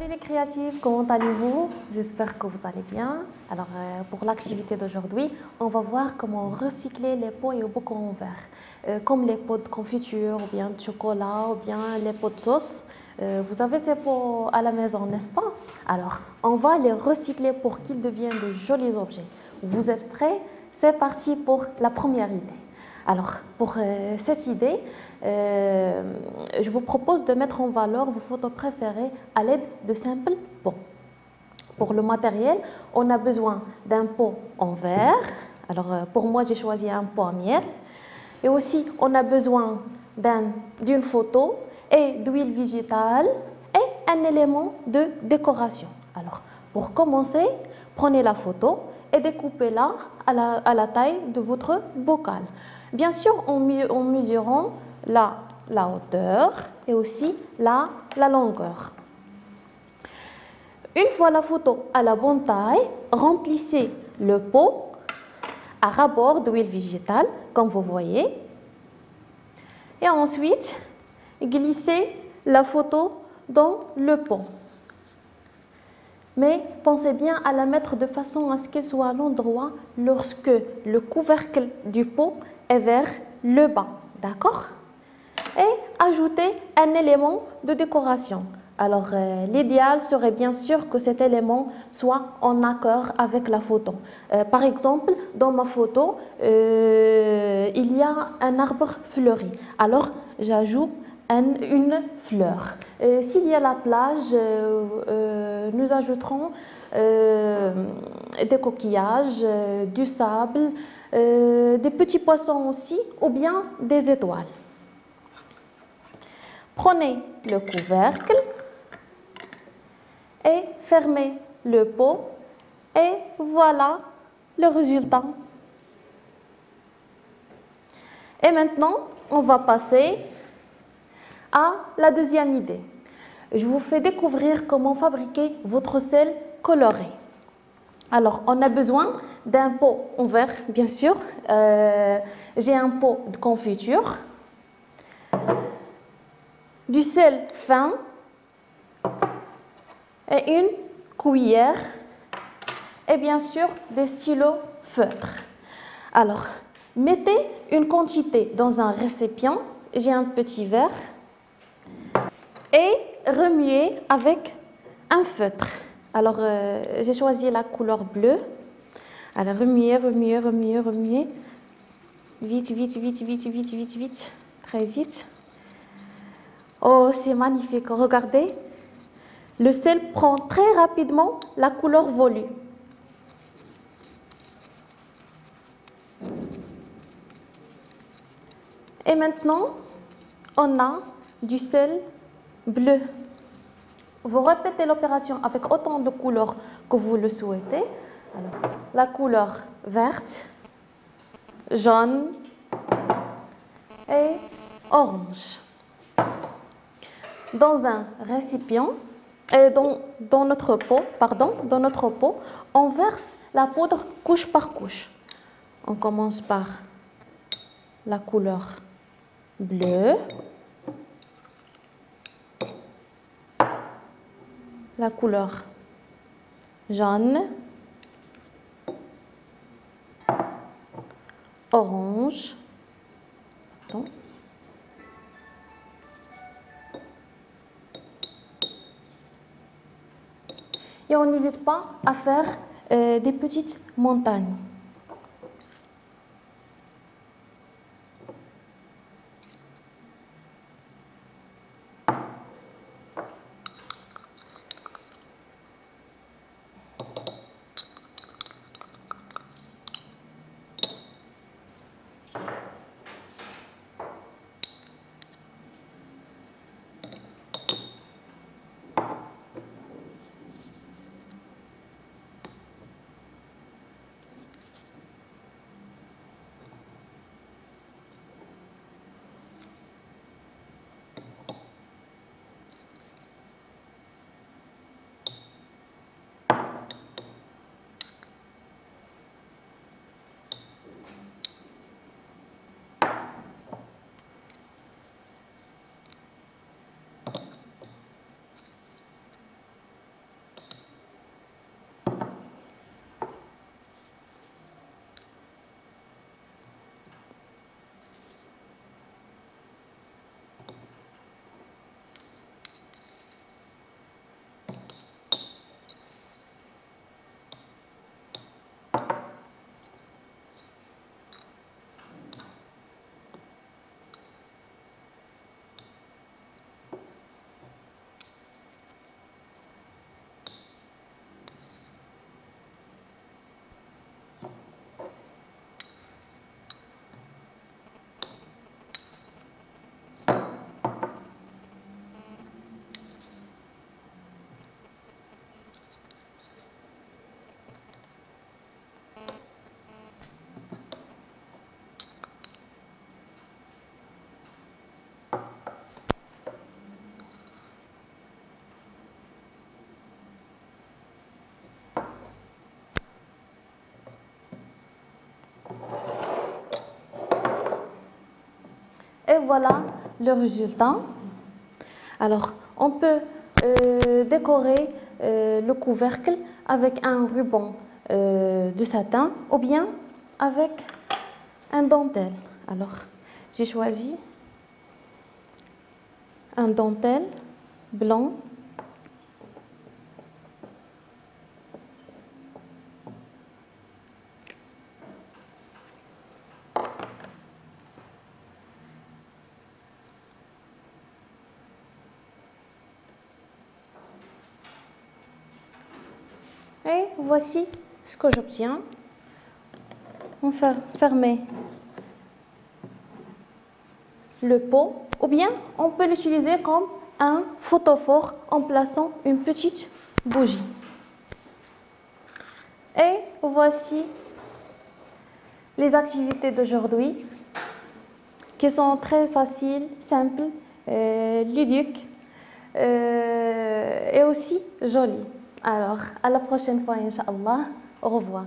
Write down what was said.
Salut les créatifs, comment allez-vous? J'espère que vous allez bien. Alors pour l'activité d'aujourd'hui, on va voir comment recycler les pots et bocaux en verre, comme les pots de confiture, ou bien de chocolat, ou bien les pots de sauce. Vous avez ces pots à la maison, n'est-ce pas? Alors on va les recycler pour qu'ils deviennent de jolis objets. Vous êtes prêts? C'est parti pour la première idée. Alors, pour cette idée, je vous propose de mettre en valeur vos photos préférées à l'aide de simples pots. Pour le matériel, on a besoin d'un pot en verre. Alors, pour moi, j'ai choisi un pot à miel. Et aussi, on a besoin d'une photo et d'huile végétale et un élément de décoration. Alors, pour commencer, prenez la photo et découpez-la à la taille de votre bocal. Bien sûr, en mesurant la hauteur et aussi la longueur. Une fois la photo à la bonne taille, remplissez le pot à ras-bord d'huile végétale, comme vous voyez. Et ensuite, glissez la photo dans le pot. Mais pensez bien à la mettre de façon à ce qu'elle soit à l'endroit lorsque le couvercle du pot est vers le bas, d'accord? Et ajoutez un élément de décoration. Alors, l'idéal serait bien sûr que cet élément soit en accord avec la photo. Par exemple, dans ma photo, il y a un arbre fleuri. Alors, j'ajoute une fleur. S'il y a la plage, nous ajouterons des coquillages, du sable, des petits poissons aussi, ou bien des étoiles. Prenez le couvercle et fermez le pot et voilà le résultat. Et maintenant, on va passer à la deuxième idée. Je vous fais découvrir comment fabriquer votre sel coloré. Alors, on a besoin d'un pot en verre, bien sûr. J'ai un pot de confiture, du sel fin et une cuillère et bien sûr des stylos feutres. Alors, mettez une quantité dans un récipient. J'ai un petit verre. Et remuer avec un feutre. Alors, j'ai choisi la couleur bleue. Alors, remuer. Vite. Très vite. Oh, c'est magnifique. Regardez. Le sel prend très rapidement la couleur voulue. Et maintenant, on a du sel bleu. Vous répétez l'opération avec autant de couleurs que vous le souhaitez. Alors, la couleur verte, jaune et orange. Dans un récipient, dans notre pot, on verse la poudre couche par couche. On commence par la couleur bleue. La couleur jaune, orange, et on n'hésite pas à faire des petites montagnes. Et voilà le résultat. Alors, on peut décorer le couvercle avec un ruban de satin ou bien avec un dentelle. Alors, j'ai choisi un dentelle blanc. Et voici ce que j'obtiens. On va fermer le pot ou bien on peut l'utiliser comme un photophore en plaçant une petite bougie. Et voici les activités d'aujourd'hui qui sont très faciles, simples, ludiques et aussi jolies. Alors, à la prochaine fois, Inch'Allah. Au revoir.